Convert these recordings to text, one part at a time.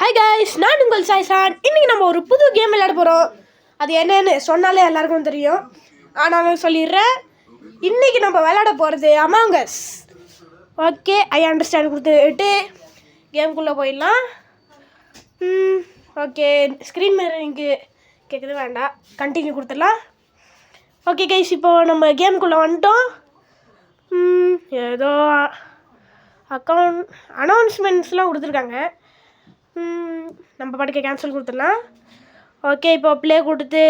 Hi guys, நான் உங்கள் சாய்சான். இன்றைக்கி நம்ம ஒரு புது கேம் விளையாட போகிறோம். அது என்னன்னு சொன்னாலே எல்லாருக்கும் தெரியும். ஆனால் சொல்லிடுறேன், இன்றைக்கி நம்ம விளையாட போகிறது among us. Okay, I understand கொடுத்துட்டு கேமுக்குள்ளே போயிடலாம். ஓகே, ஸ்க்ரீன் மிரரிங்கு கேட்குறது வேண்டாம், கண்டினியூ கொடுத்துடலாம். ஓகே கைஸ், இப்போது நம்ம கேமுக்குள்ளே வந்துட்டோம். ஏதோ அனௌன்ஸ்மெண்ட்ஸ்லாம் கொடுத்துருக்காங்க. நம்ம படிக்க கேன்சல் கொடுத்துடலாம். ஓகே, இப்போ ப்ளே கொடுத்து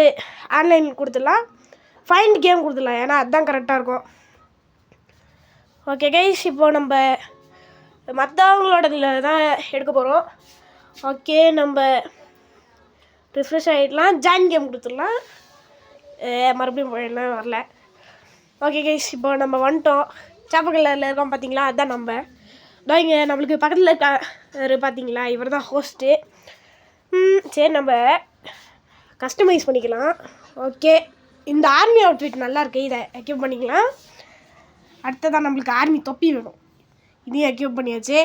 ஆன்லைன் கொடுத்துடலாம். ஃபைண்ட் கேம் கொடுத்துடலாம், ஏன்னா அதுதான் கரெக்டாக இருக்கும். ஓகே கைஸ், இப்போது நம்ம மற்றவங்களோட இதில் தான் எடுக்க போகிறோம். ஓகே, நம்ம ரிஃப்ரெஷ் ஆகிடலாம். ஜாயின் கேம் கொடுத்துடலாம். மறுபடியும் போயிடலாம், வரல. ஓகே கைஸ், இப்போ நம்ம வந்துட்டோம். சாப்ப கலரில் இருக்கோம் பார்த்தீங்களா, அதுதான் நம்ம. தான் இங்கே நம்மளுக்கு பக்கத்தில் இருக்க பார்த்தீங்களா, இவர் தான் ஹோஸ்ட்டு. சரி, நம்ம கஸ்டமைஸ் பண்ணிக்கலாம். ஓகே, இந்த ஆர்மி அவுட்ஃபிட் நல்லாயிருக்கு, இதை எக்யூப் பண்ணிக்கலாம். அடுத்ததான் நம்மளுக்கு ஆர்மி தொப்பி வேணும், இதையும் எக்யூப் பண்ணியாச்சு.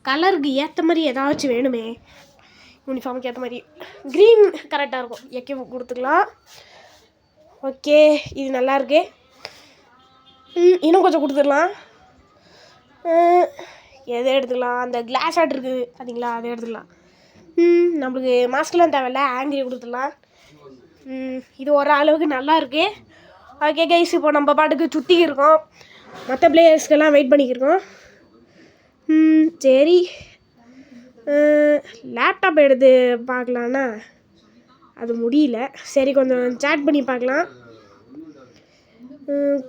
கலருக்கு ஏற்ற மாதிரி ஏதாச்சும் வேணுமே, யூனிஃபார்முக்கு ஏற்ற மாதிரி. க்ரீன் கரெக்டாக இருக்கும், எக்யூப் கொடுத்துக்கலாம். ஓகே, இது நல்லாயிருக்கு. இன்னும் கொஞ்சம் கொடுத்துடலாம். எதை எடுத்துக்கலாம், அந்த கிளாஸ் ஆட் இருக்குது பார்த்தீங்களா, அதை எடுத்துக்கலாம். நம்மளுக்கு மாஸ்க்லாம் தேவையில்ல, ஆங்கிரி கொடுத்துடலாம். இது ஒரு அளவுக்கு நல்லா இருக்குது. ஓகே கைஸ், இப்போ நம்ம பாட்டுக்கு சுற்றி இருக்கோம், மற்ற பிளேயர்ஸ்க்கெல்லாம் வெயிட் பண்ணிக்கிருக்கோம். சரி, லேப்டாப் எடுத்து பார்க்கலான்னா அது முடியல. சரி, கொஞ்சம் சேட் பண்ணி பார்க்கலாம்.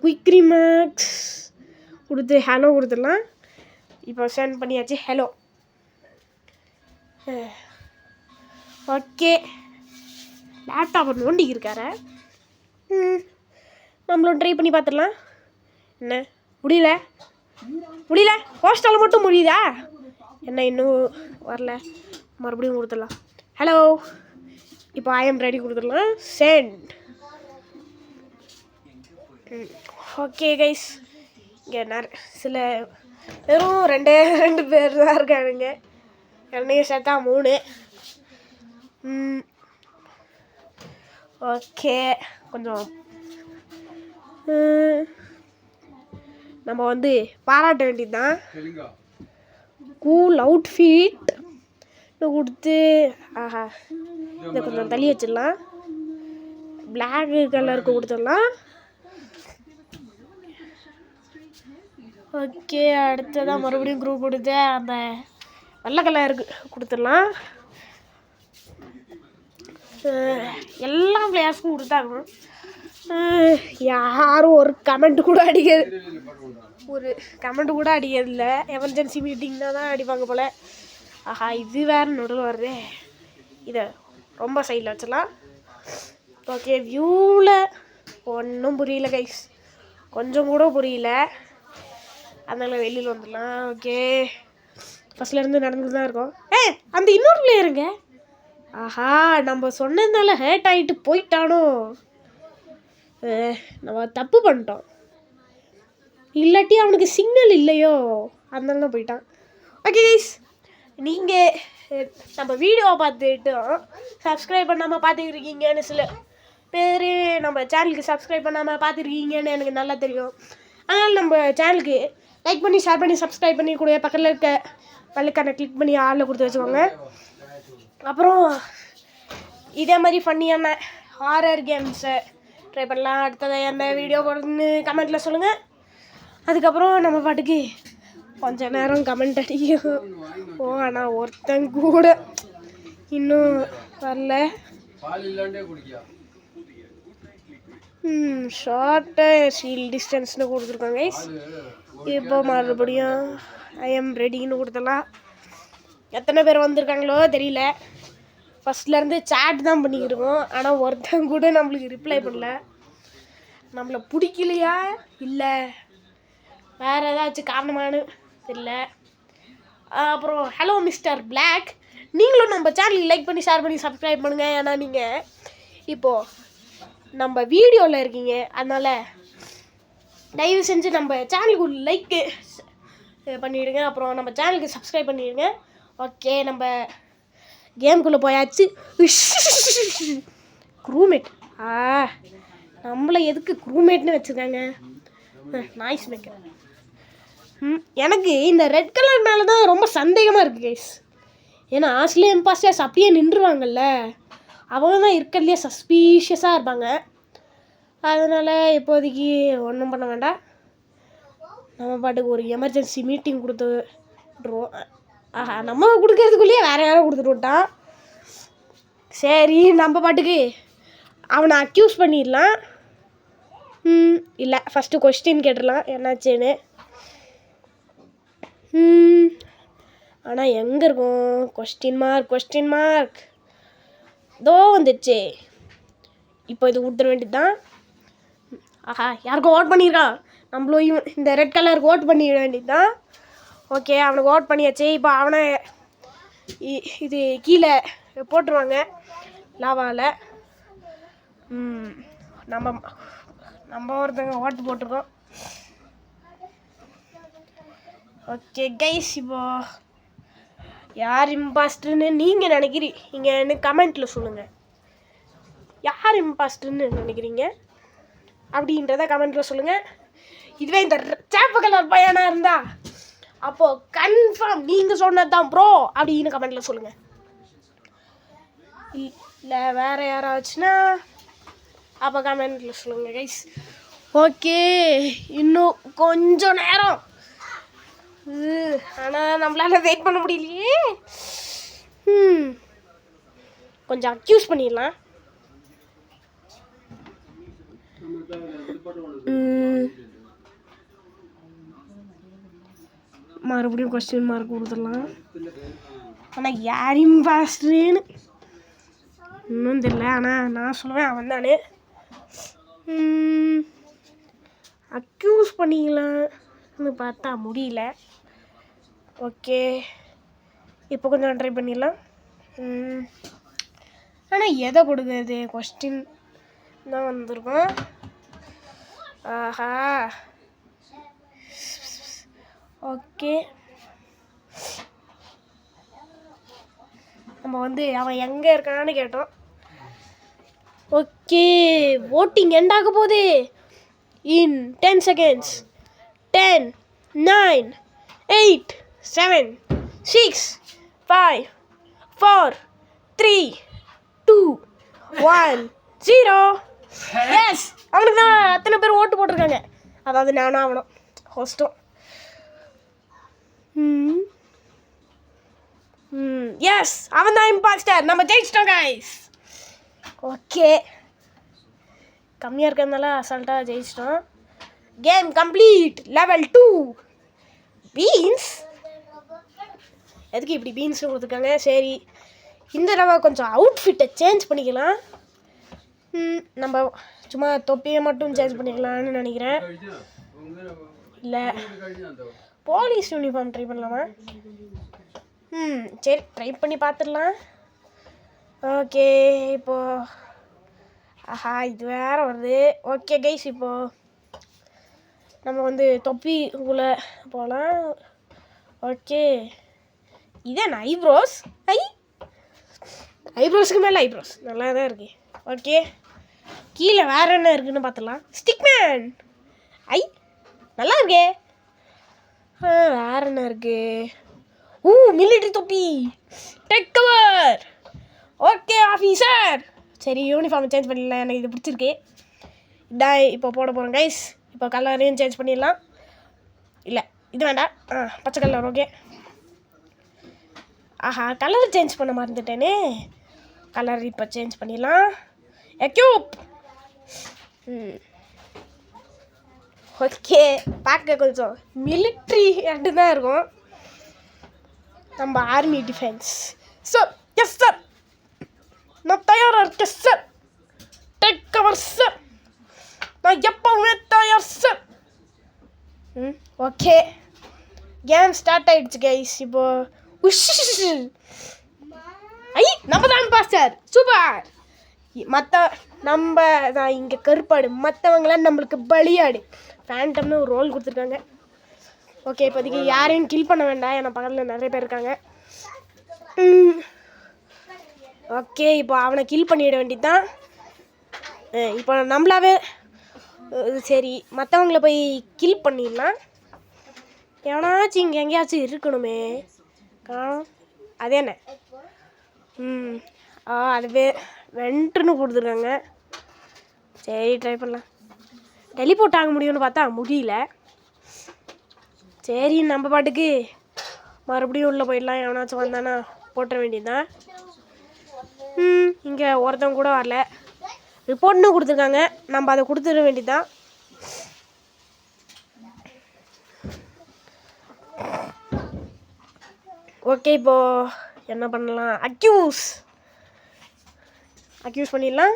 குயிக் ரிமார்க்ஸ் கொடுத்து ஹலோ கொடுத்துடலாம். இப்போ சென்ட் பண்ணியாச்சு, ஹலோ. ஓகே, லேப்டாப் நோண்டிக்கு இருக்காரு. நம்மளும் ட்ரை பண்ணி பார்த்துடலாம். என்ன முடியல ஹோஸ்டால் மட்டும் முடியுதா என்ன, இன்னும் வரல. மறுபடியும் கொடுத்துடலாம், ஹலோ. இப்போ ஐ எம் ரெடி கொடுத்துடலாம், சென்ட். ஓகே கைஸ், இங்கே சில வெறும் ரெண்டு பேர் தான் இருக்கானுங்க, என்னையும் சேர்த்தா 3. ஓகே, கொஞ்சம் நம்ம வந்து பாராட்ட வேண்டியது தான். கூல் அவுட்ஃபிட் கொடுத்து, ஆஹா, இதை கொஞ்சம் தள்ளி வச்சிடலாம். பிளாக் கலருக்கு கொடுத்துடலாம். ஓகே, அடுத்ததான் மறுபடியும் குரூப் கொடுத்து அந்த வெள்ளை கலருக்கு கொடுத்துடலாம். எல்லா பிளேயர்ஸ்க்கும் கொடுத்தாங்க. யாரும் ஒரு கமெண்ட் கூட அடிக்கிறதில்ல. எமர்ஜென்சி மீட்டிங்னா தான் அடிப்பாங்க போல். ஆஹா, இது வேறு நடுவில் வருது. இதை ரொம்ப சைடில் வச்சிடலாம். ஓகே, வியூவில் ஒன்றும் புரியல கைஸ், கொஞ்சம் கூட புரியல, அதனால் வெளியில் வந்துடலாம். ஓகே, ஃபஸ்ட்லேருந்து நடந்து தான் இருக்கோம். அந்த இன்னொரு பிளேயருங்க, ஆஹா, நம்ம சொன்னதுனால ஹேட் ஆகிட்டு போயிட்டானோ. நம்ம தப்பு பண்ணிட்டோம், இல்லாட்டி அவனுக்கு சிக்னல் இல்லையோ, அதனால தான் போயிட்டான். ஓகே கைஸ், நீங்கள் நம்ம வீடியோவை பார்த்துட்டு சப்ஸ்கிரைப் பண்ணாமல் பார்த்துக்கிருக்கீங்கன்னு சில பேர் நம்ம சேனலுக்கு சப்ஸ்கிரைப் பண்ணாமல் பார்த்துருக்கீங்கன்னு எனக்கு நல்லா தெரியும். அதனால் நம்ம சேனலுக்கு லைக் பண்ணி, ஷேர் பண்ணி, சப்ஸ்கிரைப் பண்ணி கூட பக்கத்தில் இருக்க வெள்ளைக்கான கிளிக் பண்ணி ஆளில் கொடுத்து வச்சுக்கோங்க. அப்புறம் இதே மாதிரி ஃபன்னியான ஹாரர் கேம்ஸை ட்ரை பண்ணலாம். அடுத்தது என்ன வீடியோ போடுறதுன்னு கமெண்ட்டில் சொல்லுங்கள். அதுக்கப்புறம் நம்ம பாட்டுக்கு கொஞ்ச நேரம் கமெண்ட் அடிக்கும். ஆனால் ஒருத்தன் கூட இன்னும் வரல. ஷார்ட்டு ஷீல் டிஸ்டன்ஸ்னு கொடுத்துருக்காங்க. இப்போ மறுபடியும் ஐ எம் ரெடின்னு கொடுத்துடலாம். எத்தனை பேர் வந்திருக்காங்களோ தெரியல. ஃபஸ்ட்லேருந்து சேட் தான் பண்ணிக்கிருக்கோம், ஆனால் ஒருத்தன் கூட நம்மளுக்கு ரிப்ளை பண்ணல. நம்மளை பிடிக்கலையா இல்லை வேறு ஏதாச்சும் காரணமானு தெரியல. அப்புறம் ஹலோ மிஸ்டர் பிளாக், நீங்களும் நம்ம சேனலுக்கு லைக் பண்ணி, ஷேர் பண்ணி, சப்ஸ்கிரைப் பண்ணுங்கள். ஏன்னா நீங்கள் இப்போது நம்ம வீடியோவில் இருக்கீங்க, அதனால் தயவு செஞ்சு நம்ம சேனலுக்கு லைக்கு பண்ணிவிடுங்க. அப்புறம் நம்ம சேனலுக்கு சப்ஸ்கிரைப் பண்ணிவிடுங்க. ஓகே நம்ம கேம்குள்ளே போயாச்சு. க்ரூமேட் நம்மளை எதுக்கு க்ரூமேட்னு வச்சுருக்காங்க? Noise maker. எனக்கு இந்த ரெட் கலர் மேலே தான் ரொம்ப சந்தேகமாக இருக்குது கைஸ். ஏன்னா ஆஸ்திரேலியா இம்பாஸ்டர்ஸ் அப்படியே நின்றுவாங்கல்ல, அவங்க தான் இருக்கிறதுலே சஸ்பீஷியஸாக இருப்பாங்க. அதனால் இப்போதைக்கு ஒன்றும் பண்ண வேண்டாம், நம்ம பாட்டுக்கு ஒரு எமர்ஜென்சி மீட்டிங் கொடுத்துட்ருவோம். நம்ம கொடுக்கறதுக்குள்ளேயே வேறு யாரும் கொடுத்துட்டு விட்டான். சரி, நம்ம பாட்டுக்கு அவனை அக்யூஸ் பண்ணிடலாம். இல்லை, ஃபஸ்ட்டு கொஸ்டின் கேட்டுடலாம் என்னாச்சுன்னு. ஆனால் எங்கே இருக்கும் கொஸ்டின் மார்க்? இதோ வந்துடுச்சு. இப்போ இது கொடுத்துட வேண்டியது தான். யாருக்கும் ஓட் பண்ணியிருக்கான், நம்மளும் இந்த ரெட் கலருக்கு ஓட் பண்ணிட வேண்டியது தான். ஓகே, அவனுக்கு ஓட் பண்ணியாச்சு. இப்போ அவனை இது கீழே போட்டுருவாங்க லாவாவில். நம்ம ஒருத்தங்க ஓட்டு போட்டிருக்கோம். ஓகே கைஸ், இப்போ யார் இம்பாஸ்டர்னு நீங்கள் நினைக்கிறீங்கன்னு கமெண்ட்டில் சொல்லுங்கள். யார் இம்பாஸ்டர்னு நினைக்கிறீங்க அப்படின்றத கமெண்ட்டில் சொல்லுங்கள். இதுவே இந்த சேப்பு கலர் பையனாக இருந்தா அப்போது கன்ஃபார்ம் நீங்கள் சொன்னது தான் ப்ரோ அப்படின்னு கமெண்ட்டில் சொல்லுங்கள். இல்லை வேறு யாராச்சுன்னா அப்போ கமெண்ட்டில் சொல்லுங்கள் கைஸ். ஓகே, இன்னும் கொஞ்சம் நேரம். ஆனால் நம்மளால் வெயிட் பண்ண முடியலையே. கொஞ்சம் அக்யூஸ் பண்ணிடலாம். மறுபடியும் கொஸ்டின் மார்க் கொடுத்துடலாம். ஆனால் யார் இம்பாஸ்டர்னு இன்னும் தெரியல. ஆனால் நான் சொல்லுவேன் அவன் தானே. அக்யூஸ் பண்ணிக்கலாம்னு பார்த்தா முடியல. ஓகே, இப்போ கொஞ்சம் ட்ரை பண்ணிடலாம். ஆனால் எதை கொடுக்குறது? கொஸ்டின் தான் வந்திருக்கோம். ஆஹா, ஓகே, நம்ம அவன் எங்கே இருக்கான்னு கேட்டோம். ஓகே, voting end ஆக போகுது in 10 seconds. 10, 9, 8, 7, 6, 5, 4, 3, 2, 1, 0. எஸ், அவனுக்கு தான் அத்தனை பேர் ஓட்டு போட்டிருக்காங்க. அதாவது நானும் அவனும் ஹோஸ்ட்டும். எஸ், அவன் தான் இம்பாஸ்டர். நம்ம ஜெயிச்சிட்டோம் கைஸ். ஓகே, கம்மியாக இருக்கிறதுனால அசால்ட்டாக ஜெயிச்சிட்டோம். Game complete. Level 2 beans. எதுக்கு இப்படி பீன்ஸ் கொடுத்துருக்காங்க? சரி, இந்த தடவை கொஞ்சம் அவுட்ஃபிட்டை சேஞ்ச் பண்ணிக்கலாம். நம்ம சும்மா தொப்பியை மட்டும் சேஞ்ச் பண்ணிக்கலாம்னு நினைக்கிறேன். இல்லை, போலீஸ் யூனிஃபார்ம் ட்ரை பண்ணலாமா? சரி, ட்ரை பண்ணி பார்த்துடலாம். ஓகே, இப்போது இது வேறு வருது. ஓகே கைஸ், இப்போது நம்ம தொப்பிக்குள்ளே போகலாம். Okay, இதேண்ணா eyebrows. ஐப்ரோஸுக்கு மேலே ஐப்ரோஸ் நல்லா தான் இருக்குது. ஓகே, கீழே வேறு என்ன இருக்குதுன்னு பார்த்துடலாம். ஸ்டிக்மேன். நல்லா இருக்கே. வேறு என்ன இருக்குது? மிலிட்ரி தொப்பி. Tech cover. Okay officer. சரி, யூனிஃபார்ம் சேஞ்ச் பண்ணிடலாம். எனக்கு இது பிடிச்சிருக்கு. இதான் இப்போ போட போகிறோம் கைஸ். இப்போ கலரையும் சேஞ்ச் பண்ணிடலாம். இல்லை, இது வேண்டாம். பச்சை கலர். ஓகே, கலர் சேஞ்ச் பண்ண மறந்துட்டேனே. கலர் இப்போ சேஞ்ச் பண்ணிடலாம். எக்யூப். ஓகே, பார்க்க கொஞ்சம் மிலிட்ரி அண்டு தான் இருக்கும். நம்ம army defence. Sir, yes sir, நான் தயாராக இருக்கேன் சார். டேக் கவர் சார், நான் எப்பவுமே தயார் சார். ஓகே, கேம் ஸ்டார்ட் ஆகிடுச்சு கைஸ். இப்போ நம்ம தான் பாஸ்டர். சூப்பர். நம்ம தான் இங்கே கருப்பாடு, மற்றவங்களாம் நம்மளுக்கு பலியாடு. ஃபேண்டம்னு ஒரு ரோல் கொடுத்துருக்காங்க. ஓகே, இப்போதைக்கு யாரையும் கில் பண்ண வேண்டாம், ஏன்னா பக்கத்தில் நிறைய பேர் இருக்காங்க. ஓகே, இப்போ அவனை கில் பண்ணிட வேண்டியதுதான். இப்போ நம்மளாவே சரி மற்றவங்கள போய் கில் பண்ணிடலாம். எவனாச்சும் இங்கே எங்கேயாச்சும் இருக்கணுமே. அதே என்ன அது வென்ட்ருன்னு கொடுத்துருக்காங்க. சரி ட்ரை பண்ணலாம். டெலிபோர்ட் ஆக முடியும்னு பார்த்தா முடியல. சரி நம்ம பாட்டுக்கு மறுபடியும் உள்ளே போயிடலாம். எவனாச்சும் வந்தானா போட்டுற வேண்டியதுதான். இங்கே ஒருத்தவங்க கூட வரல. ரிப்போர்ட்னு கொடுத்துருக்காங்க, நம்ம அதை கொடுத்துட வேண்டியதுதான். ஓகே, இப்போது என்ன பண்ணலாம்? அக்யூஸ் பண்ணிடலாம்.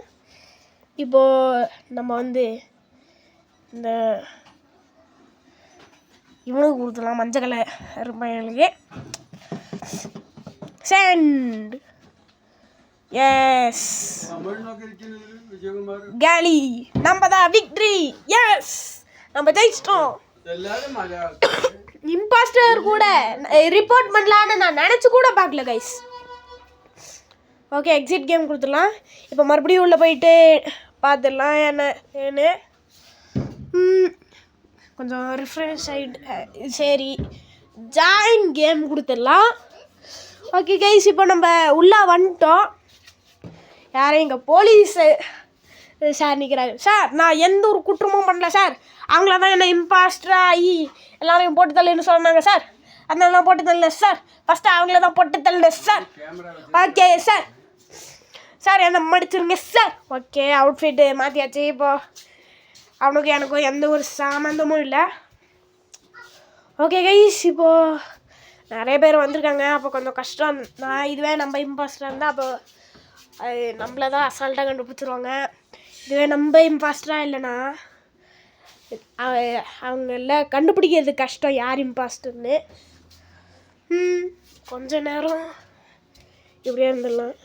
இப்போது நம்ம வந்து இந்த இவனுக்கு கொடுத்துடலாம். மஞ்சள் கலர் பையனுக்கு சென்ட். எஸ் கேலி, நம்ம தான் விக்ட்ரி. எஸ், நம்ம ஜெயிச்சிட்டோம். இம்பாஸ்டர் கூட ரிப்போர்ட் பண்ணலான்னு நான் நினச்சி கூட பார்க்கல கைஸ். ஓகே, எக்ஸிட் கேம் கொடுத்துடலாம். இப்போ மறுபடியும் உள்ளே போயிட்டு பார்த்துடலாம் ஏன்னு கொஞ்சம் ரிஃப்ரெஷ் ஆகிட்டு. சரி, ஜாயின் கேம் கொடுத்துடலாம். ஓகே கைஸ், இப்போ நம்ம உள்ளே வந்துட்டோம். யாரும் இங்கே போலீஸ் சார் நிற்கிறாரு. சார், நான் எந்த ஒரு குற்றமும் பண்ணல சார். அவங்கள தான் என்ன இம்பாஸ்டராக ஆகி எல்லாரையும் போட்டு தள்ளுன்னு சொன்னாங்க சார். அதனால நான் போட்டு தள்ளல சார். ஃபஸ்ட்டு அவங்கள தான் போட்டு தள்ளல சார். ஓகே சார், சார் என்ன மடிச்சிருங்க சார். ஓகே, அவுட்ஃபிட்டு மாற்றியாச்சு. இப்போது அவனுக்கு எனக்கும் எந்த ஒரு சம்மந்தமும் இல்லை. ஓகே கைஸ், இப்போது நிறைய பேர் வந்திருக்காங்க. அப்போ கொஞ்சம் கஷ்டம். இதுவே நம்ம இம்பாஸ்டராக இருந்தால் அப்போ நம்மள தான் அசால்ட்டாக கண்டுபிடிச்சிருவாங்க. இதுவே நம்ம இம்பாஸ்டராக இல்லைன்னா அவங்கள கண்டுபிடிக்கிறது கஷ்டம் யார் இம்பாஸ்டர்னு. கொஞ்ச நேரம் இப்படியே இருந்துடலாம்.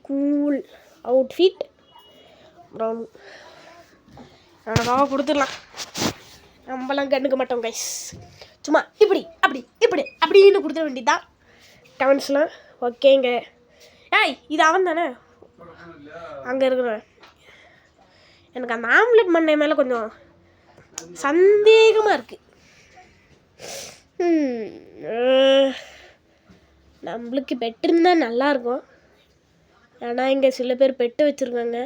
கூல் அவுட்ஃபிட் அப்புறம் எனக்காக கொடுத்துடலாம். நம்மளாம் கண்டுக்க மாட்டோம் கைஸ். சும்மா இப்படி அப்படின்னு கொடுத்துட வேண்டியதுதான் கமெண்ட்ஸ்லாம். ஓகேங்க. இது அவன் தானே அங்கே இருக்கிறவன். எனக்கு அந்த ஆம்லெட் மண்ணை மேலே கொஞ்சம் சந்தேகமாக இருக்குது. நம்மளுக்கு பெட்டு இருந்தால் நல்லாயிருக்கும். ஆனால் இங்கே சில பேர் பெட்டு வச்சுருக்காங்க.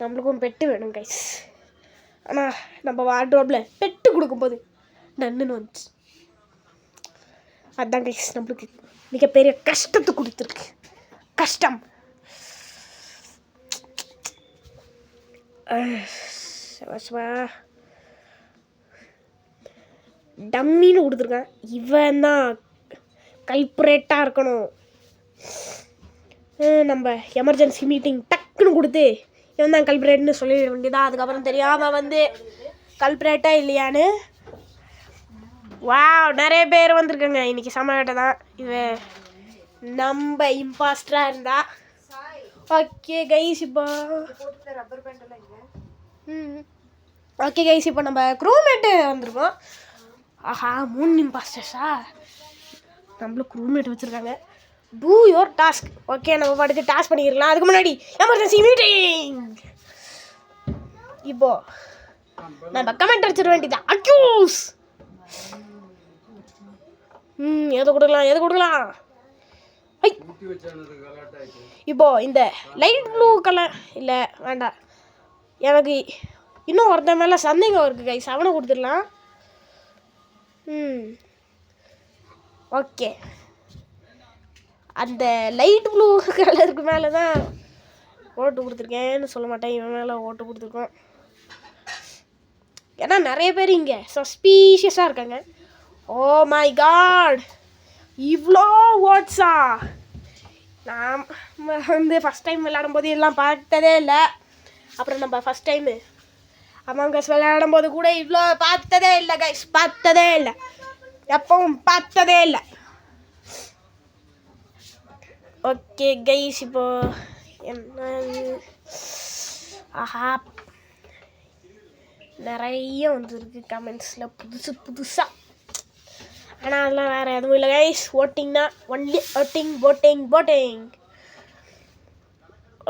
நம்மளுக்கும் பெட்டு வேணும் கைஸ். ஆனால் நம்ம வார்ட்ரோப்பில் பெட்டு கொடுக்கும்போது நன்னுன்னு வந்துச்சு. அதுதான் கைஸ் நம்மளுக்கு மிகப்பெரிய கஷ்டத்தை கொடுத்துருக்கு. கஷ்டம். டம்மின்னு கொடுத்துருக்கேன். இவன் தான் கல்பரேட்டாக இருக்கணும். நம்ம எமர்ஜென்சி மீட்டிங் டக்குன்னு கொடுத்து இவன் தான் கல்பரேட்னு சொல்லிட வேண்டியதான். அதுக்கப்புறம் தெரியாமல் வந்து கல்பரேட்டாக இல்லையான்னு. நிறைய பேர் வந்திருக்காங்க இன்றைக்கி. சமவேட்டை தான் இது. நம்ம இம்பாஸ்டராக இருந்தா ஓகே கைஸ். இப்போ ஓகே கைஸ், இப்போ நம்ம க்ரூமேட்டு வந்திருக்கோம். ஆஹா, 3 இம்பாஸ்டர்ஸா? நம்மளும் க்ரூமேட் வச்சுருக்காங்க. Two your task. ஓகே, நம்ம பாட்டுக்கு டாஸ்க் பண்ணிக்கலாம். அதுக்கு முன்னாடி எமர்ஜென்சி மீட்டிங். இப்போ நம்ம கமெண்ட் அடிச்சிட வேண்டியதான். அக்யூஸ். எது கொடுக்கலாம்? இப்போ இந்த லைட் ப்ளூ கலர் இல்லை, வேண்டாம். எனக்கு இன்னும் ஒருத்தன் மேலே சந்தேகம் இருக்குது கைஸ். அவனை கொடுத்துடலாம். ஓகே, அந்த லைட் ப்ளூ கலருக்கு மேலே தான் ஓட்டு கொடுத்துருக்கேன்னு சொல்ல மாட்டேன். இவன் மேலே ஓட்டு கொடுத்துருக்கோம். ஏன்னா நிறைய பேர் இங்கே சஸ்பீஷியஸாக இருக்காங்க. ஓ மை காட், இவ்வளோ ஓட்ஸா? நான் வந்து ஃபஸ்ட் டைம் விளையாடும் போது எல்லாம் பார்த்ததே இல்லை. அப்புறம் நம்ம ஃபஸ்ட் டைமு அமாங் அஸ் விளையாடும் போது கூட இவ்வளோ பார்த்ததே இல்லை கைஸ். பார்த்ததே இல்லை, எப்பவும் பார்த்ததே இல்லை. ஓகே கைஸ், இப்போ என்ன? ஆஹா, நிறைய வந்துருக்கு கமெண்ட்ஸில் புதுசாக. ஆனால் அதெல்லாம் வேறு எதுவும் இல்லை கைஸ். ஓட்டிங் தான், ஒன்லி ஓட்டிங்.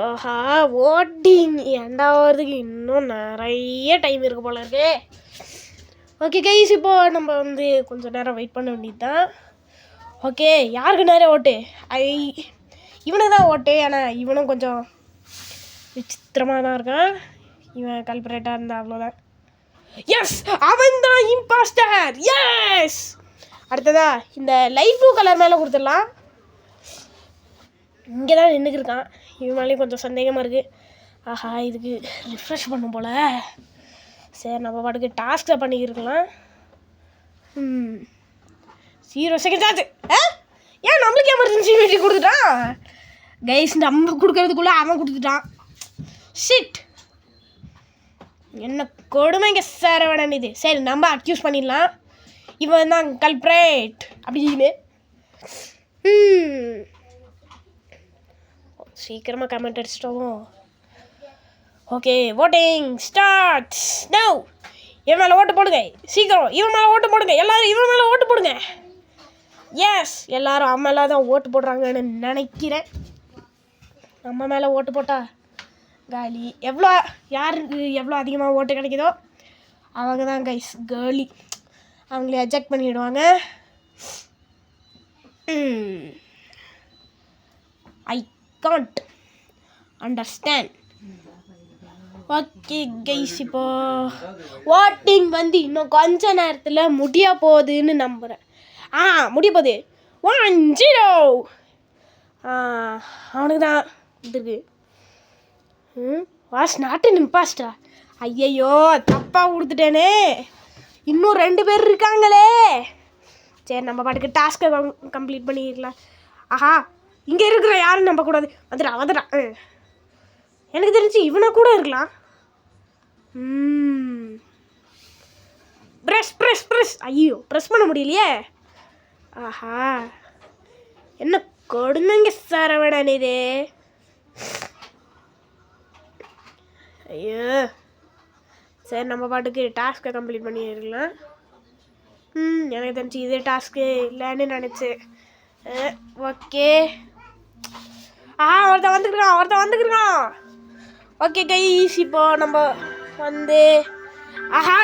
ஆஹா, ஓட்டிங் எண்டாவதுக்கு இன்னும் நிறைய டைம் இருக்குது போல இருக்கு. ஓகே கைஸ், இப்போது நம்ம வந்து கொஞ்சம் நேரம் வெயிட் பண்ண வேண்டியது தான். ஓகே, யாருக்கு நிறைய ஓட்டு? இவனுக்கு தான் ஓட்டு. ஆனால் இவனும் கொஞ்சம் விசித்திரமாக தான் இருக்கான். இவன் கல்பரேட்டாக இருந்தால் அவ்வளோதான். எஸ், அவன் தான் இம்பாஸ்டர். எஸ், அடுத்ததா இந்த லைட் ப்ளூ கலர் மேலே கொடுத்துடலாம். இங்கே தான் நின்றுக்கிருக்கான். இவன் மேலேயும் கொஞ்சம் சந்தேகமாக இருக்குது. ஆஹா, இதுக்கு ரிஃப்ரெஷ் பண்ணும் போல். சரி, நம்ம பாட்டுக்கு டாஸ்க்கை பண்ணிக்கிருக்கலாம். 0 செகண்ட் ஆச்சு. ஏன் நம்மளுக்கு எமர்ஜென்சி மீட்டிங் கொடுத்துட்டான் கைஸ்? நம்ம கொடுக்கறதுக்குள்ளே அவன் கொடுத்துட்டான். ஷிட், என்ன கொடுமைங்க சார் வேணாம் இது. சரி, நம்ம அக்யூஸ் பண்ணிடலாம். இவன் தான் கல்ப்ரேட் அப்படின்னு. சீக்கிரமாக கமெண்ட் அடிச்சிட்டோம். Okay, voting starts now. இவன் மேலே ஓட்டு போடுங்க சீக்கிரம். இவன் மேலே ஓட்டு போடுங்க எல்லாரும். இவன் மேலே ஓட்டு போடுங்க. எஸ், எல்லாரும் அவன் மேலே தான் ஓட்டு போடுறாங்கன்னு நினைக்கிறேன். நம்ம மேலே ஓட்டு போட்டா காலி. யாருக்கு எவ்வளோ அதிகமாக ஓட்டு கிடைக்குதோ அவங்க தான் கைஸ் கேர்லி. அவங்கள எஜெக்ட் பண்ணிவிடுவாங்க. I can't understand. Okay guys, இப்போ ஓட்டிங் வந்து இன்னும் கொஞ்ச நேரத்தில் முடிய போகுதுன்னு நம்புகிறேன். முடிய போகுது. 1-0. அவனுக்கு தான் வந்துருக்கு. Was not an impostor. ஐயையோ, தப்பாக கொடுத்துட்டேனே. இன்னும் 2 பேர் இருக்காங்களே. சரி, நம்ம பாட்டுக்கு டாஸ்க்கை கம்ப்ளீட் பண்ணிடலாம். ஆஹா, இங்கே இருக்கிற யாரும் நம்பக்கூடாது. வந்துடா. எனக்கு தெரிஞ்சு இவனை கூட இருக்கலாம். ப்ரெஸ். ஐயோ, ப்ரெஸ் பண்ண முடியலையே. ஆஹா, என்ன கொடுமைங்க சார் வேடான் இது. ஐயோ, சரி, நம்ம பாட்டுக்கு டாஸ்க்கை கம்ப்ளீட் பண்ணிடலாம். எனக்கு தெரிஞ்சு இதே டாஸ்க்கு இல்லைன்னு நினச்சேன். ஓகே, ஒருத்தன் வந்துருக்கான். ஓகே கைஸ், இப்போ நம்ம வந்து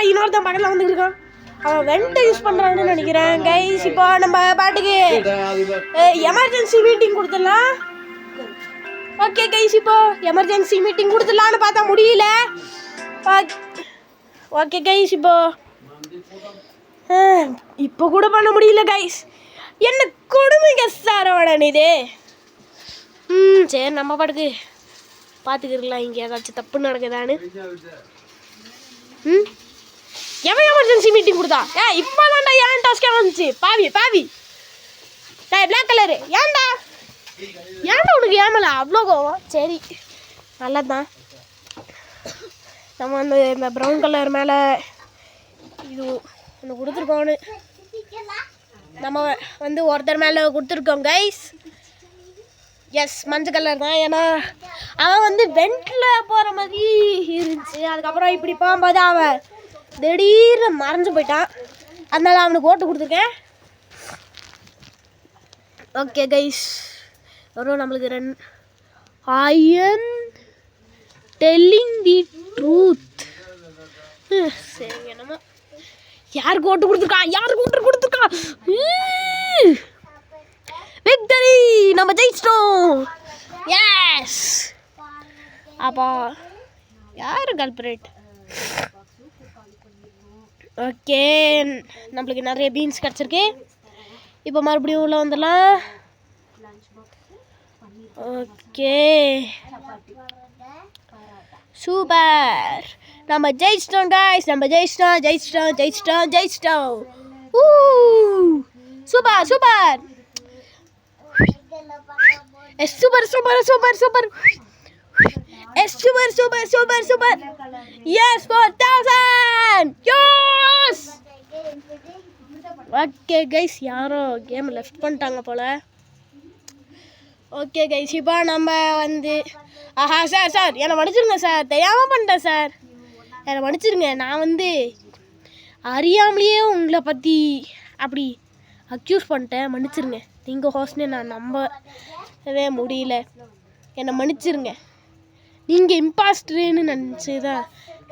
இன்னொருத்தன் பக்கத்தில் வந்துருக்கான். அவன் வெண்ட் யூஸ் பண்ணுறான்னு நினைக்கிறேன் கைஸ். இப்போ நம்ம பாட்டுக்கு எமர்ஜென்சி மீட்டிங் கொடுத்துடலாம். ஓகே கைஸ், இப்போ எமர்ஜென்சி மீட்டிங் கொடுத்துடலான்னு பார்த்தா முடியல. ஓகே கைஸ், இப்போ கூட பண்ண முடியல கைஸ். என்ன கொடுமைங்க சார் அவன் இது. சரி, நம்ம பாட்டுக்கு பார்த்துக்கிடலாம் இங்கே ஏதாச்சும் தப்பு நடக்குதான்னு. எவன் எமர்ஜென்சி மீட்டிங் கொடுத்தா? இப்போ தான்டா ஏன் டாஸ்க்கே வந்துச்சு. பாவி பிளாக் கலரு. ஏன்டா உனக்கு ஏமல அவ்வளோ கோவம்? சரி, நல்லதுதான். நம்ம வந்து இந்த ப்ரௌன் கலர் மேலே இது ஒன்று கொடுத்துருக்கோன்னு நம்ம வந்து ஒருத்தர் மேலே கொடுத்துருக்கோம் கைஸ். எஸ், மஞ்சள் கலர் தான். ஏன்னா அவன் வந்து வெண்டில் போகிற மாதிரி இருந்துச்சு. அதுக்கப்புறம் இப்படி போகும்போது அவன் திடீர்னு மறைஞ்சு போயிட்டான். அதனால அவனுக்கு ஓட்டு கொடுத்துருக்கேன். ஓகே கைஸ், வரும் நம்மளுக்கு I am telling the truth. சரிங்க, நம்ம யாருக்கு ஓட்டு கொடுத்துருக்கா? விக்டரி, நம்ம ஜெயிச்சிட்டோம். எஸ், அப்போ யார் கல்பரேட்? ஓகே, நம்மளுக்கு நிறைய பீன்ஸ் கிடச்சிருக்கு. இப்போ மறுபடியும் உள்ள வந்துடலாம். ஓகே, சூப்பர், நம்ம ஜெயிச்சிட்டோம் கைஸ். ஜெயிச்சிட்டோம். Super. Super. Yes, 4000. Yes. Okay guys, யாரோ கேம் லெஃப்ட் பண்ணிட்டாங்க போல. ஓகே கைஸ், இப்போ நம்ம வந்து சார் என்னை மன்னிச்சிருங்க சார். தெரியாமல் பண்ணிட்டேன் சார், என்னை மன்னிச்சிருங்க. நான் வந்து அறியாமலேயே உங்களை பற்றி அப்படி அக்யூஸ் பண்ணிட்டேன், மன்னிச்சிருங்க. நீங்கள் ஹோஸ்ட்னே நான் நம்பவே முடியல, என்னை மன்னிச்சிருங்க. நீங்கள் இம்பாஸ்டர்னு நினச்சி தான்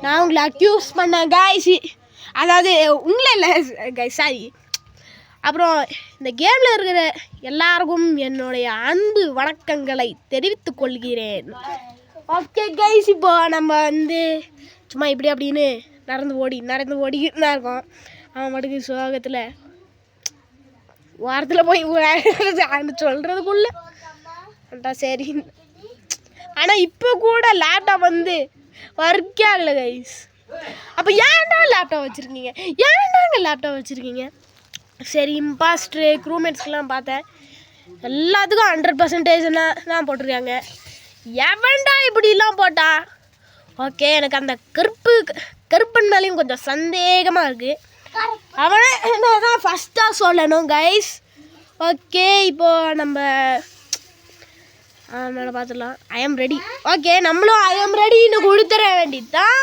நான் உங்களை அக்யூஸ் பண்ணேன் கைஸ். அதாவது உங்களே இல்லை கைஸ், சாரி. அப்புறம் இந்த கேமில் இருக்கிற எல்லாருக்கும் என்னுடைய அன்பு வணக்கங்களை தெரிவித்துக் கொள்கிறேன். ஓகே கைஸ், இப்போ நம்ம வந்து சும்மா இப்படி அப்படின்னு நடந்து ஓடிக்கிட்டு தான் இருக்கோம். அவன் மட்டுக்கு சோகத்தில் வாரத்தில் போய் சொல்கிறதுக்குள்ள சரி. ஆனால் இப்போ கூட லேப்டாப் வந்து ஒர்க்கே ஆகலை கைஸ். அப்போ ஏன்டா லேப்டாப் வச்சுருக்கீங்க? ஏன்டாங்க லேப்டாப் வச்சுருக்கீங்க? சரி, இம்பாஸ்ட்ரு க்ரூமேட்ஸ்க்கெலாம் பார்த்தேன், எல்லாத்துக்கும் 100% தான் போட்டிருக்காங்க. எவன்டா இப்படிலாம் போட்டா? ஓகே, எனக்கு அந்த கருப்பன் மேலேயும் கொஞ்சம் சந்தேகமாக இருக்குது. அவனை நான் தான் ஃபஸ்ட்டாக சொல்லணும் கைஸ். ஓகே, இப்போது நம்ம மேலே பார்த்துடலாம். ஐ ஆம் ரெடி. ஓகே, நம்மளும் ஐ ஆம் ரெடின்னு கொடுத்துட வேண்டியது தான்.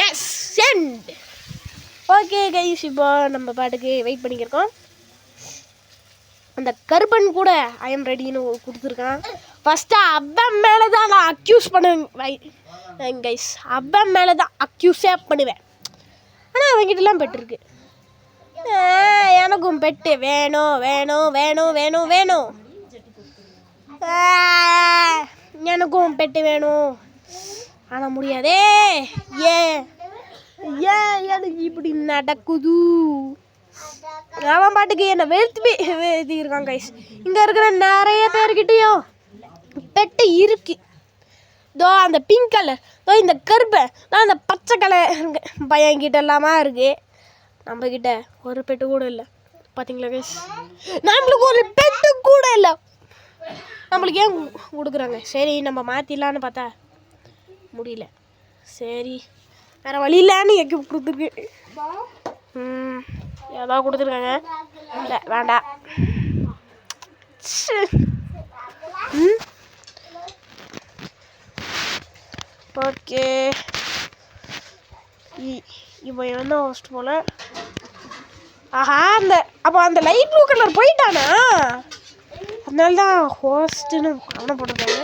S, send. ஓகே கைஸ், இப்போ நம்ம பாட்டுக்கு வெயிட் பண்ணிக்கிருக்கோம். அந்த கருப்பன் கூட ஐ ஆம் ரெடின்னு கொடுத்துருக்கான். ஃபஸ்ட்டு அவன் மேலே தான் நான் அக்யூஸ் பண்ணுவேன் கைஸ். அவன் மேலே தான் அக்யூஸே பண்ணுவேன். ஆனால் அவன்கிட்டலாம் பெட்டிருக்கு. எனக்கும் பெட்டு வேணும் வேணும் வேணும் வேணும் வேணும். எனக்கும் பெட்டு வேணும், ஆனால் முடியாதே. ஏன் எனக்கு இப்படி நடக்குது? அவன் பாட்டுக்கு என்னை வெறுத்து இருக்கான் கைஸ். இங்கே இருக்கிற நிறைய பேர்கிட்டையும் பெட்டு இருக்கு. தோ அந்த பிங்க் கலர், தோ இந்த கருப்பை, தோ இந்த பச்சை கலர் பையன்கிட்ட எல்லாமா இருக்கு. நம்மக்கிட்ட ஒரு பெட்டு கூட இல்லை. பார்த்தீங்களா கைஸ், நம்மளுக்கு ஒரு பெட்டு கூட இல்லை. நம்மளுக்கு ஏன் கொடுக்குறாங்க? சரி, நம்ம மாற்றிடலான்னு பார்த்தா முடியல. சரி, வேறு வழி இல்லைன்னு எங்கே கொடுத்துருக்கு. ஏதோ கொடுத்துருக்காங்க. இல்லை, வேண்டாம். ஓகே, இப்போ என்ன ஹோஸ்ட் போல. ஆஹா, அப்போ அந்த லைட் ப்ளூ கலர் போயிட்டானா? அதனால தான் ஹோஸ்ட்டுன்னு அவனை போட்டிருக்காங்க.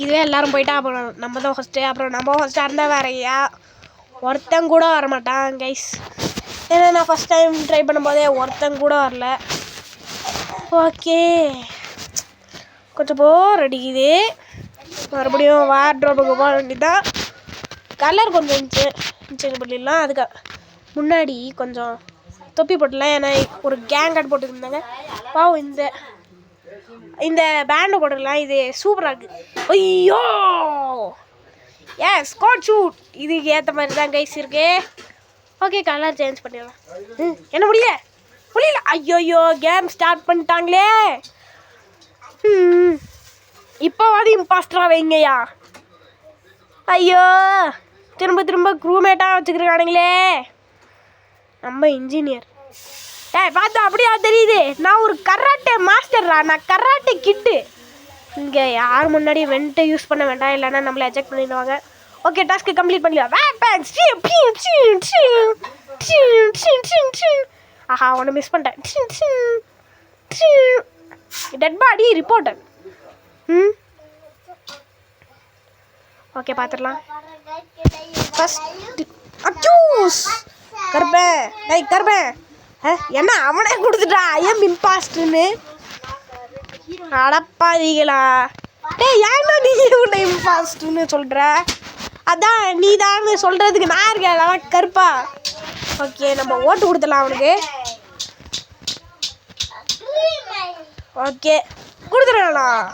இதுவே எல்லோரும் போயிட்டா அப்புறம் நம்ம தான் ஹோஸ்ட்டு. அப்புறம் நம்ம ஹோஸ்ட்டாக இருந்தால் வேறையா ஒருத்தன் கூட வரமாட்டான் கைஸ். ஏன்னா நான் ஃபஸ்ட் டைம் ட்ரை பண்ணும்போதே ஒருத்தன் கூட வரல. ஓகே, கொஞ்சம் போர் அடிக்குது. மறுபடியும் வார்ட்ரோபுக்கு போக வேண்டியதான். கலர் கொஞ்சம் சேஞ்ச் பண்ணிடலாம். அதுக்கு முன்னாடி கொஞ்சம் தொப்பி போட்டுடலாம். ஏன்னா ஒரு கேங் கார்டு போட்டுருந்தாங்க. பாவம், இந்த பேண்டை போட்டுக்கலாம். இது சூப்பராக இருக்குது. ஐயோ, எஸ், கோட் ஷூட். இதுக்கு ஏற்ற மாதிரி தான் கைஸ் இருக்கு. ஓகே, கலர் சேஞ்ச் பண்ணிடலாம். என்ன முடியல? ஐயோயோ, கேம் ஸ்டார்ட் பண்ணிட்டாங்களே. இப்போவாது இம்பாஸ்டராக வைங்கய்யா. ஐயோ, திரும்ப க்ரூமேட்டாக வச்சுக்கிறானுங்களே. நம்ம இன்ஜினியர் பார்த்தா அப்படியா தெரியுது? நான் ஒரு கராட்டே மாஸ்டர்ரா, நான் கராட்டே கிட்டு. இங்கே யார் முன்னாடி வெண்ட்டை யூஸ் பண்ண வேண்டாம், இல்லைன்னா நம்மளை எஜெக்ட் பண்ணிடுவாங்க. ஓகே, டாஸ்க்கு கம்ப்ளீட் பண்ணிடலாம். ஆஹா, ஒன்று மிஸ் பண்ணிட்டேன். Dead body reporter. ஓகே, பார்த்துடலாம். ஃபஸ்ட்டு அக்யூஸ் கருப்பேன். என்ன அவனே கொடுத்துட்டா ஐயம் இம்பாஸ்டர்னு? அடப்பாதீங்களா? ஏன்னா நீ உன்னை இம்பாஸ்டர்னு சொல்கிற? அதான் நீ தான் சொல்கிறதுக்கு நான் இருக்கேன். அதான் கருப்பா. ஓகே, நம்ம ஓட்டு கொடுத்துடலாம் அவனுக்கு. ஓகே, கொடுத்துடலாம்.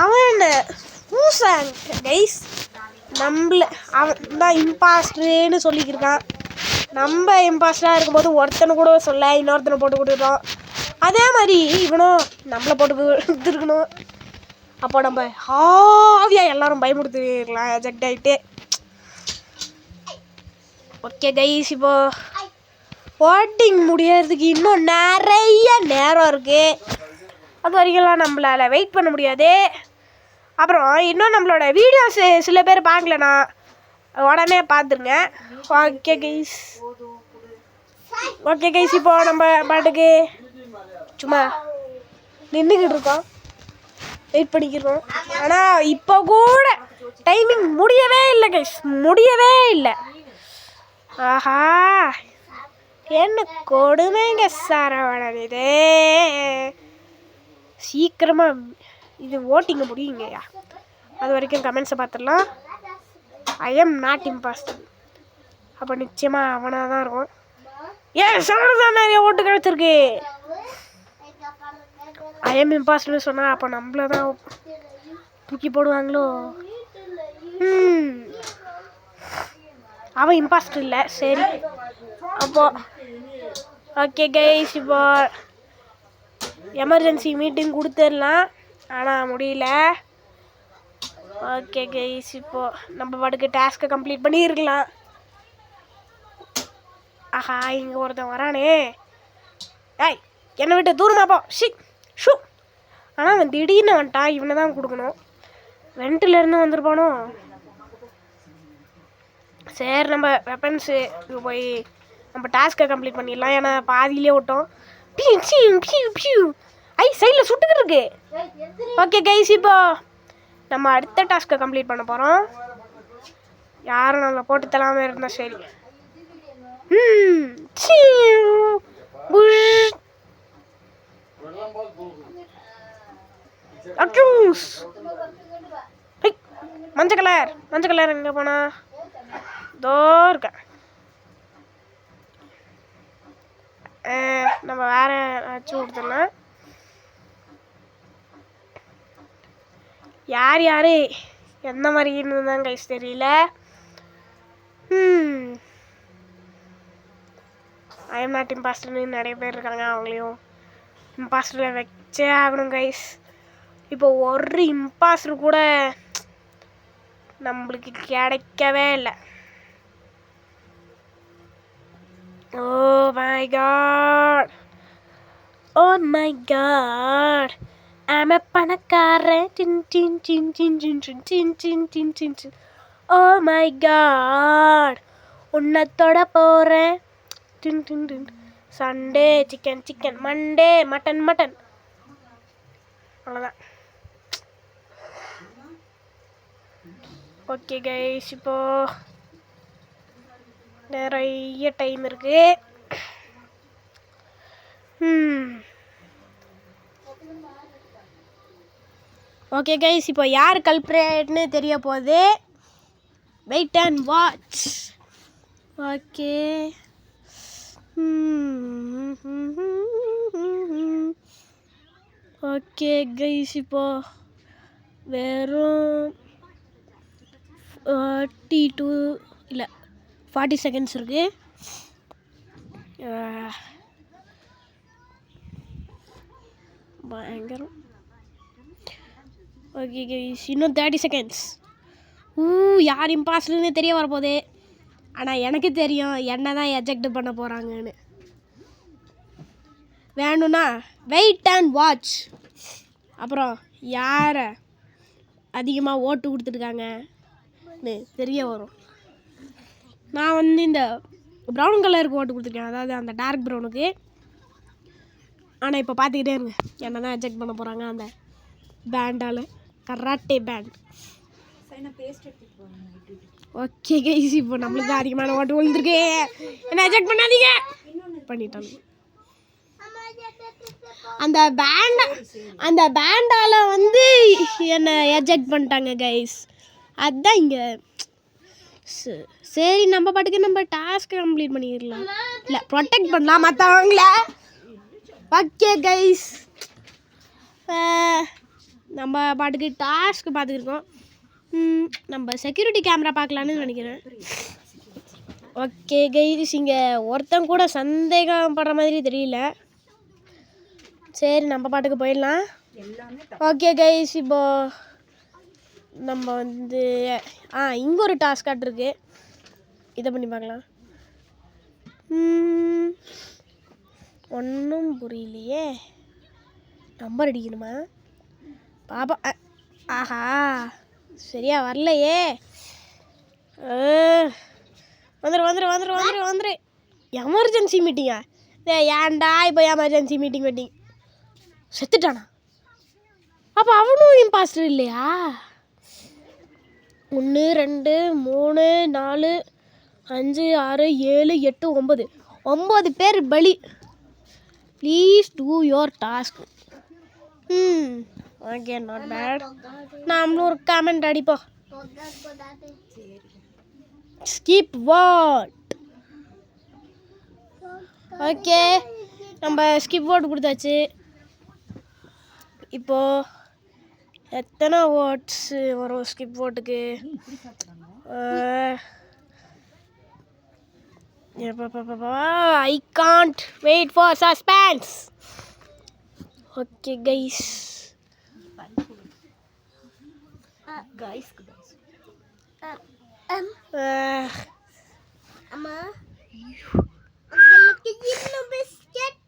அவன் கைஸ் அவன் தான் இம்பாஸ்டர்னு சொல்லிக்கிருக்கான். நம்ம இம்பாஸ்டராக இருக்கும்போது ஒருத்தனை கூட சொல்ல இன்னொருத்தனை போட்டு கொடுத்துட்டோம். அதே மாதிரி இவனும் நம்மளை போட்டு கொடுத்துருக்கணும். அப்போ நம்ம ஹாவியாக எல்லாரும் பயமுடுத்திடலாம் எஜெக்ட் ஆகிட்டு. ஓகே கைஸ், இப்போ ஓட்டிங் முடியறதுக்கு இன்னும் நிறைய நேரம் இருக்குது. அது வரைக்கும்லாம் நம்மளால் வெயிட் பண்ண முடியாது. அப்புறம் இன்னும் நம்மளோட வீடியோஸ் சில பேர் பார்க்கலண்ணா, உடனே பார்த்துருங்க. Okay guys. ஓகே கைஸ், இப்போ நம்ம பாட்டுக்கு சும்மா நின்றுக்கிட்டு இருக்கோம், வெயிட் பண்ணிக்கிறோம். ஆனால் இப்போ கூட டைமிங் முடியவே இல்லை கைஸ், முடியவே இல்லை. ஆஹா, என்ன கொடுமைங்க சரவணன் இது. சீக்கிரமாக இது ஓட்டிங்க முடியுங்கய்யா. அது வரைக்கும் கமெண்ட்ஸை பார்த்துடலாம். I am not impostor. அப்போ நிச்சயமாக அவனாக தான் இருக்கும். ஏன் சரவணன் தான் நிறைய ஓட்டு கிடச்சிருக்கு. ஐ எம் இம்பாஸ்டர்னு சொன்னால் அப்போ நம்மள தான் தூக்கி போடுவாங்களோ. அவன் இம்பாஸ்டர் இல்லை. சரி, அப்போ ஓகே கைஸ், இப்போ எமர்ஜென்சி மீட்டிங் கொடுத்துடலாம். ஆனால் முடியல. ஓகே கைஸ், இப்போது நம்ம பாட்டுக்கு டாஸ்க்கை கம்ப்ளீட் பண்ணியிருக்கலாம். ஆஹா, இங்கே ஒருத்தன் வரானே. ஏய், என்னை விட்டு தூரமாக போ. ஷூ. ஆனால் அவன் திடீர்னு வந்துட்டான். இவனை தான் கொடுக்கணும். வெண்டிலேருந்து வந்திருப்பானோ. சரி, நம்ம வெப்பன்ஸு போய் நம்ம டாஸ்க்கை கம்ப்ளீட் பண்ணிடலாம். ஏன்னா பாதியிலே விட்டோம். ஐ, சைடில் சுட்டுக்கிட்டு இருக்கு. ஓகே கைஸ், இப்போ நம்ம அடுத்த டாஸ்க்கை கம்ப்ளீட் பண்ண போகிறோம். யாரும் நம்மளை போட்டு தராமல் இருந்தால் சரி. மஞ்சள் கலர் எங்கே போனா? தோ இருக்க. நம்ம வேற ஏதாச்சும் கொடுத்துடலாம். யார் எந்த மாதிரின்னு தான் கைஸ் தெரியல. ஐ எம் நாட் இம்பாஸ்டர்னு நிறைய பேர் இருக்காங்க. அவங்களையும் இம்பாஸ்டரில் வச்சே ஆகணும் கைஸ். இப்போ ஒரு இம்பாஸ்டர் கூட நம்மளுக்கு கிடைக்கவே இல்லை. Oh my god, oh my god, I'm a பணக்காரன். ஓ மை காட், உன்னை தொட போகிறேன். Sunday chicken, Monday mutton. அவ்வளோதான். ஓகே கைஸ், இப்போ நிறைய டைம் இருக்கு. ஓகே கைஸ், இப்போ யார் கல்ப்ரேட்னு தெரிய போகுது. Wait and watch. Okay, okay guys, இப்போ வெறும் 40 செகண்ட்ஸ் இருக்கு. பயங்கரம். ஓகே கைஸ், இன்னும் 30 செகண்ட்ஸ். யார் இம்பாஸ்டர்னு தெரிய வரப்போகுது. ஆனால் எனக்கு தெரியும் என்ன தான் எஜெக்ட் பண்ண போகிறாங்கன்னு. வேணும்னா வெயிட் அண்ட் வாட்ச். அப்புறம் யாரை அதிகமாக ஓட்டு கொடுத்துருக்காங்கன்னு தெரிய வரும். நான் இந்த ப்ரௌன் கலருக்கு ஓட்டு கொடுத்துருக்கேன், அதாவது அந்த டார்க் ப்ரௌனுக்கு. ஆனால் இப்போ பார்த்துக்கிட்டே இருங்க என்ன தான் எஜெக்ட் பண்ண போகிறாங்க அந்த பேண்டால். Karate pant. ஓகே கைஸ், இப்போ நம்மளுக்கு தான் அதிகமான ஓட்டு விழுந்துருக்கு. என்ன எஜெக்ட் பண்ணாதீங்க. பண்ணிட்டாங்க. அந்த பேண்டால் என்னை எஜெக்ட் பண்ணிட்டாங்க கைஸ். அதுதான் இங்கே. சரி, நம்ம பாட்டுக்கு நம்ம டாஸ்க்கு கம்ப்ளீட் பண்ணிடலாம். இல்லை, ப்ரொடெக்ட் பண்ணலாம் மற்றவங்கள. ஓகே கைஸ், நம்ம பாட்டுக்கு டாஸ்க்கு பார்த்துக்கிருக்கோம். நம்ம செக்யூரிட்டி கேமரா பார்க்கலான்னு நினைக்கிறேன். ஓகே கைஸ், இங்கே ஒருத்தன் கூட சந்தேகப்படுற மாதிரி தெரியல. சரி, நம்ம பாட்டுக்கு போயிடலாம். ஓகே கைஸ், இப்போது நம்ம இங்கே ஒரு டாஸ்க் காட்டிருக்கு. இதை பண்ணி பார்க்கலாம். ஒன்றும் புரியலையே. நம்பர் அடிக்கணுமா பாப்பா? ஆஹா, சரியா வரலையே. வந்துரு. எமர்ஜென்சி மீட்டிங்கா? ஏன்டா இப்போ எமர்ஜென்சி மீட்டிங் செத்துட்டானா? அப்போ அவனும் இம்பாஸ்டர் இல்லையா? 1 2 3 4 5 6 7 8 9 பேர் பலி. Please do your task. Okay, not bad. நாமளும் ஒரு கமெண்ட் அடிப்போம். Skip vote. ஓகே, நம்ம ஸ்கிப் வாட் கொடுத்தாச்சு. இப்போது எத்தனை வாட்ஸு வரும் ஸ்கிப் வாட்டுக்கு? I can't wait for suspense. Okay guys. அம்மா உங்களுக்கு இன்னும் பிஸ்கட்.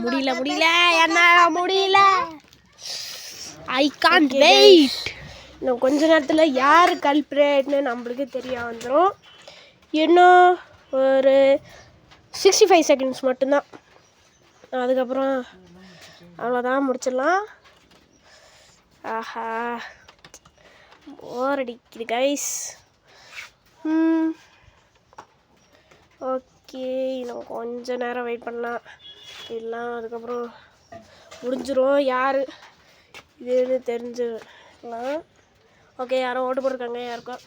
முடியல என்னால முடியல. I can't wait. இன்னும் கொஞ்ச நேரத்தில் யார் கல்பிரேட்னு நம்மளுக்கு தெரிய வந்துடும். இன்னும் ஒரு 65 செகண்ட்ஸ் மட்டும்தான். அதுக்கப்புறம் அவ்வளோதான், முடிச்சிடலாம். ஆஹா, போர் அடிக்குது கைஸ். ஓகே, இன்னும் கொஞ்ச நேரம் வெயிட் பண்ணலாம். இதெல்லாம் அதுக்கப்புறம் முடிஞ்சிடும். யார் இதுன்னு தெரிஞ்சுக்கலாம். ஓகே, யாரும் ஓட்டு போட்டிருக்காங்க யாருக்கும்.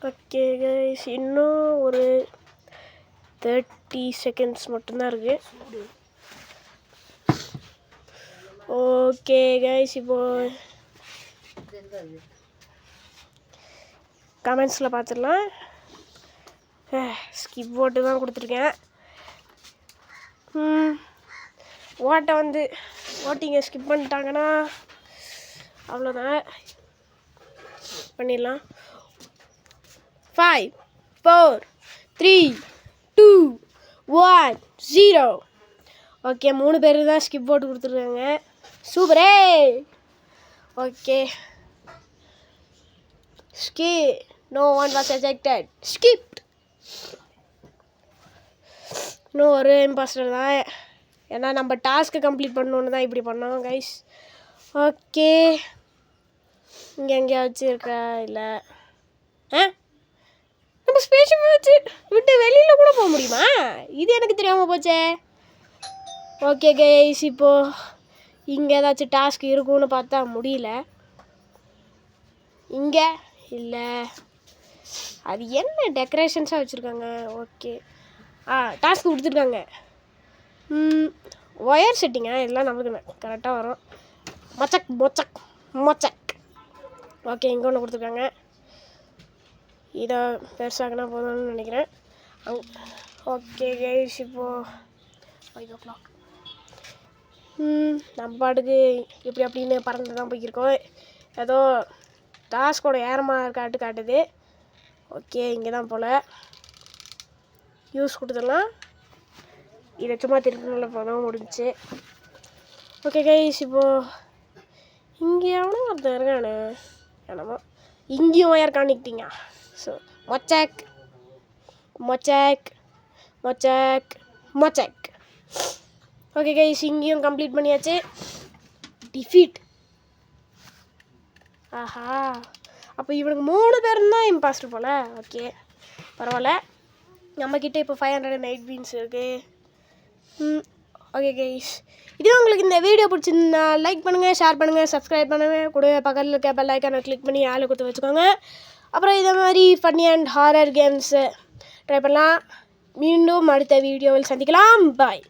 ஓகே கைஸ், இன்னும் ஒரு 30 செகண்ட்ஸ் மட்டும்தான் இருக்குது. ஓகே கைஸ், இப்போது கமெண்ட்ஸில் பார்த்துடலாம். ஸ்கிப் ஓட்டு தான் கொடுத்துருக்கேன். ஓட்டிங்க ஸ்கிப் பண்ணிட்டாங்கன்னா அவ்வளோதான், பண்ணிடலாம். 5 4 3 2 1 0. ஓகே, 3 பேர் தான் ஸ்கிப் போட்டு கொடுத்துருக்காங்க. சூப்பரே. Okay, no one was ejected. Skipped. இன்னும் ஒரு இம்பாஸ்டர் தான். ஏன்னா நம்ம டாஸ்க்கு கம்ப்ளீட் பண்ணணுன்னு தான் இப்படி பண்ணோம் கைஸ். ஓகே, இங்கே எங்கேயாச்சும் இருக்கா? இல்லை. நம்ம ஸ்பேஷிப் வச்சு விட்டு வெளியில் கூட போக முடியுமா? இது எனக்கு தெரியாமல் போச்சே. ஓகே கைஸ், இப்போது இங்கே ஏதாச்சும் டாஸ்க் இருக்குன்னு பார்த்தா முடியல. இங்கே இல்லை, அது என்ன டெக்கரேஷன்ஸாக வச்சுருக்காங்க. ஓகே, டாஸ்க் கொடுத்துருக்காங்க. ஒயர் செட்டிங்கா? இதெல்லாம் நம்மளுக்கு கரெக்டாக வரும். மொச்சக். ஓகே, இங்கே ஒன்று கொடுத்துருக்காங்க. இதை பெருசாகினா போதும்னு நினைக்கிறேன். ஓகே கைஸ், இப்போது 5 o'clock. நம்ம பாட்டுக்கு இப்படி அப்படின்னு பறந்து தான் போய்க்கிருக்கோம். ஏதோ டாஸ்கோட ஏரமாக காட்டுது. ஓகே, இங்கே தான் போல். யூஸ் கொடுத்துடலாம். இதை சும்மா திருப்பினால போதும், முடிஞ்சிச்சு. ஓகே கைஸ், இப்போது இங்கே எவனோ ஒருத்தன் இருக்கானு என்னமோ. இங்கேயும் ஒயர் காணிக்கிட்டீங்க. ஸோ மொச்சக். ஓகே கைஸ், இங்கேயும் கம்ப்ளீட் பண்ணியாச்சு. டிஃபீட். ஆஹா, அப்போ இவனுக்கு 3 பேர் தான் இம்பாஸ்டர் போல். ஓகே, பரவாயில்ல. நம்மக்கிட்ட இப்போ 508 பீன்ஸ் இருக்குது. ஓகே கைஸ், இதுவே உங்களுக்கு இந்த வீடியோ பிடிச்சிருந்தா லைக் பண்ணுங்கள், ஷேர் பண்ணுங்கள், சப்ஸ்கிரைப் பண்ணுங்கள். கூட பக்கத்தில் இருக்க பெல் ஐக்கானை கிளிக் பண்ணி ஆளை கொடுத்து வச்சுக்கோங்க. அப்புறம் இதே மாதிரி funny and horror games try பண்ணலாம். மீண்டும் அடுத்த வீடியோவில் சந்திக்கலாம். பாய்.